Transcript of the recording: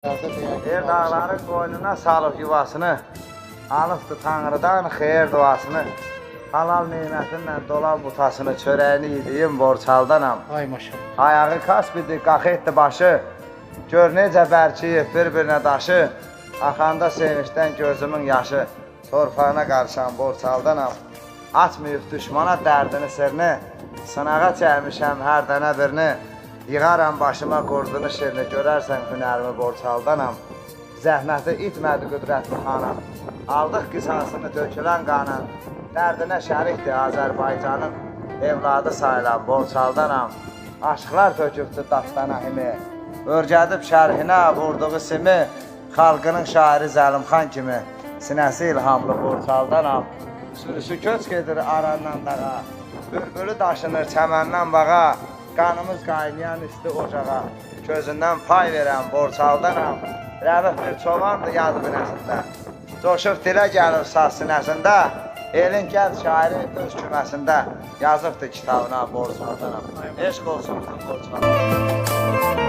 El dağların qoynuna salıb yuvasını, alıbdı Tanrıdan xeyir duasını. Halal nemətinlə dolan butasını, çörəyini yediyim borçaldanam. Ay maşallah. Ayağı kasbidir, qalx etdi başı. Gör necə bərkiyib bir-birinə daşı. Axanda sevinçdən gözümün yaşı. Torpağına qarışan borçaldanam. Açmayıb düşmana dərdini sirni. Sınağa çəkmişəm hər dənə birini. Yığaram başıma qurdunu şirini. Görərsən hünərimi borçaldanam. Zəhməti itmədi qüdrətli xanam. Aldıq qisasını tökülən qanın. Dərdinə şərikdir Azərbaycanın. Evladı sayılan borçaldanam. Aşıqlar tökübdü dastana himi. Örgədib şərhinə vurduğu simi. Xalqının şairi Zəlimxan kimi. Sinəsi ilhamlı borçaldanam. Sürüsü köç gedir arandan dağa. Bülbülü daşınır çəməndən bağa. Qanımız qaynayan üstü ocağa. Gözündən pay verən borçaldanam. Rəvif bir çobandı yazı binəsində. Coşub dilə gəlir saz sinəsində. Elin gəl şairi öz küməsində. Yazıbdı kitabına borçaldanam. Eşq olsun borçaldanam.